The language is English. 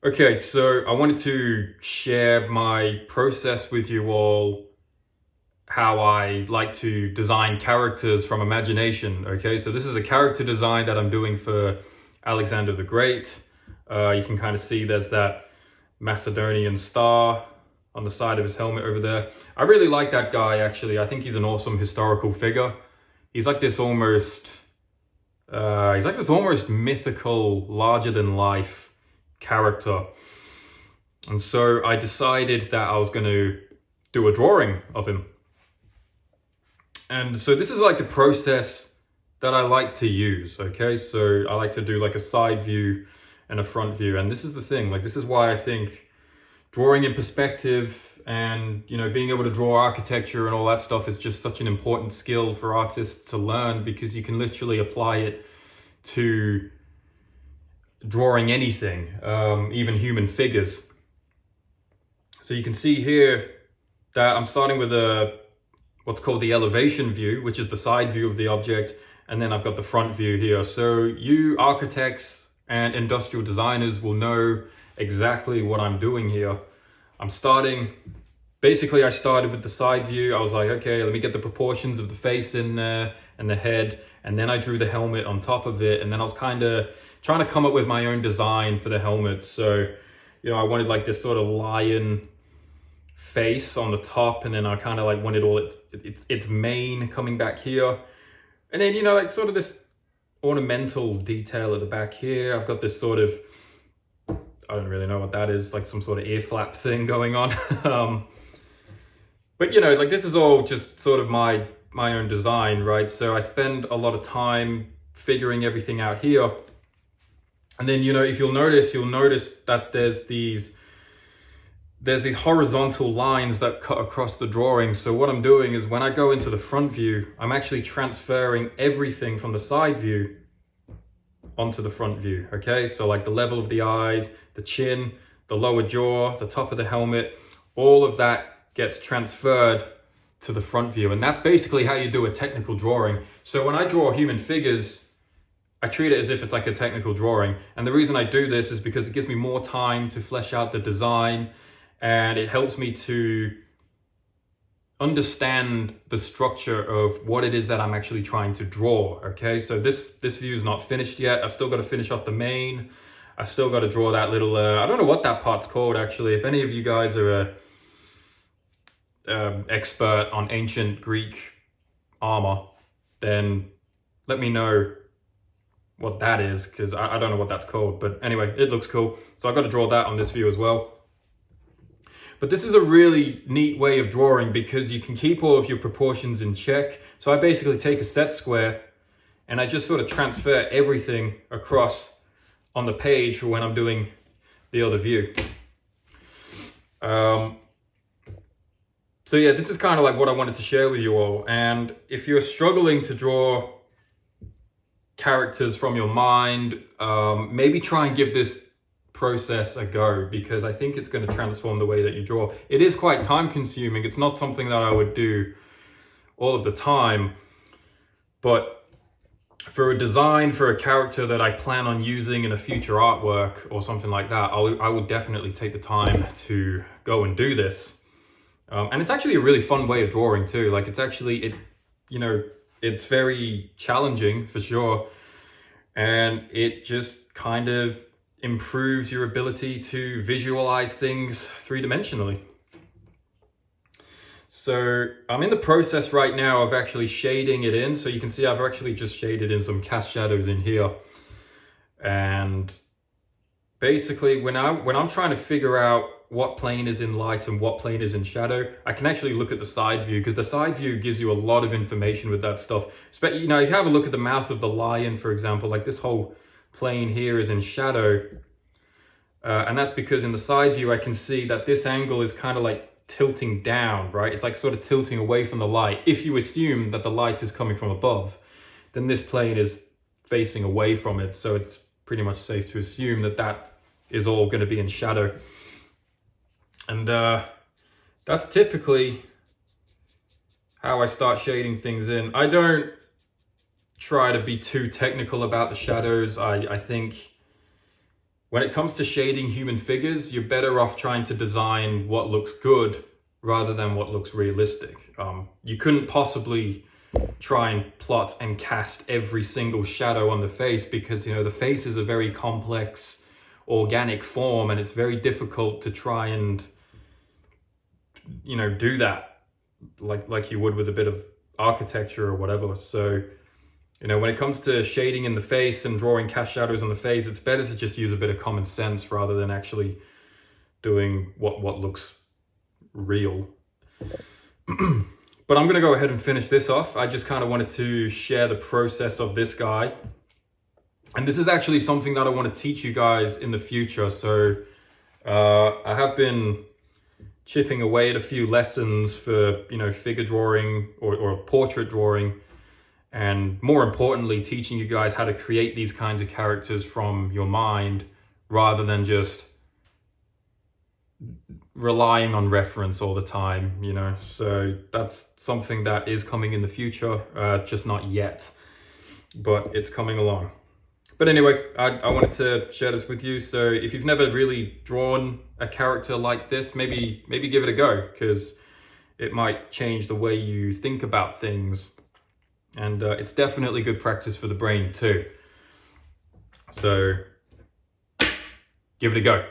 Okay, so I wanted to share my process with you all, how I like to design characters from imagination. Okay, so this is a character design that I'm doing for Alexander the Great. You can kind of see there's that Macedonian star on the side of his helmet over there. I really like that guy, actually. I think he's an awesome historical figure. He's like this almost, mythical, larger than life character. And so I decided that I was going to do a drawing of him. And so this is like the process that I like to use, okay? So I like to do like a side view and a front view. And this is the thing, like this is why I think drawing in perspective and, you know, being able to draw architecture and all that stuff is just such an important skill for artists to learn, because you can literally apply it to drawing anything, even human figures. So you can see here that I'm starting with what's called the elevation view, which is the side view of the object, and then I've got the front view here. So you architects and industrial designers will know exactly what I'm doing here. I started with the side view. I was like, okay, let me get the proportions of the face in there and the head, and then I drew the helmet on top of it, and then I was kind of trying to come up with my own design for the helmet. So, you know, I wanted like this sort of lion face on the top, and then I kind of like wanted all its mane coming back here, and then, you know, like sort of this ornamental detail at the back here. I've got this sort of, I don't really know what that is, like some sort of ear flap thing going on. But you know, like this is all just sort of my own design, right? So I spend a lot of time figuring everything out here. And then, you know, if you'll notice that there's these horizontal lines that cut across the drawing. So what I'm doing is when I go into the front view, I'm actually transferring everything from the side view onto the front view, okay? So like the level of the eyes, the chin, the lower jaw, the top of the helmet, all of that gets transferred to the front view. And that's basically how you do a technical drawing. So when I draw human figures, I treat it as if it's like a technical drawing. And the reason I do this is because it gives me more time to flesh out the design, and it helps me to understand the structure of what it is that I'm actually trying to draw, okay? So this view is not finished yet. I've still got to finish off the mane. I've still got to draw that little, I don't know what that part's called, actually. If any of you guys are expert on ancient Greek armor, then let me know what that is, because I don't know what that's called. But anyway, it looks cool. So I've got to draw that on this view as well. But this is a really neat way of drawing because you can keep all of your proportions in check. So I basically take a set square and I just sort of transfer everything across on the page for when I'm doing the other view. So yeah, this is kind of like what I wanted to share with you all. And if you're struggling to draw characters from your mind, maybe try and give this process a go, because I think it's going to transform the way that you draw. It is quite time consuming. It's not something that I would do all of the time, but for a design for a character that I plan on using in a future artwork or something like that, I would definitely take the time to go and do this. And it's actually a really fun way of drawing too. Like it's very challenging for sure. And it just kind of improves your ability to visualize things three-dimensionally. So I'm in the process right now of actually shading it in. So you can see I've actually just shaded in some cast shadows in here. And basically when I'm trying to figure out what plane is in light and what plane is in shadow, I can actually look at the side view, because the side view gives you a lot of information with that stuff. You know, if you have a look at the mouth of the lion, for example, like this whole plane here is in shadow. And that's because in the side view, I can see that this angle is kind of like tilting down, right? It's like sort of tilting away from the light. If you assume that the light is coming from above, then this plane is facing away from it. So it's pretty much safe to assume that that is all going to be in shadow. And that's typically how I start shading things in. I don't try to be too technical about the shadows. I think when it comes to shading human figures, you're better off trying to design what looks good rather than what looks realistic. You couldn't possibly try and plot and cast every single shadow on the face, because the face is a very complex organic form, and it's very difficult to try and do that like you would with a bit of architecture or whatever. So when it comes to shading in the face and drawing cast shadows on the face, it's better to just use a bit of common sense rather than actually doing what looks real. But I'm going to go ahead and finish this off. I just kind of wanted to share the process of this guy. And this is actually something that I want to teach you guys in the future. So I have been chipping away at a few lessons for, figure drawing or portrait drawing. And more importantly, teaching you guys how to create these kinds of characters from your mind rather than just relying on reference all the time, So that's something that is coming in the future, just not yet, but it's coming along. But anyway, I wanted to share this with you. So if you've never really drawn a character like this, maybe give it a go, because it might change the way you think about things. And it's definitely good practice for the brain too. So give it a go.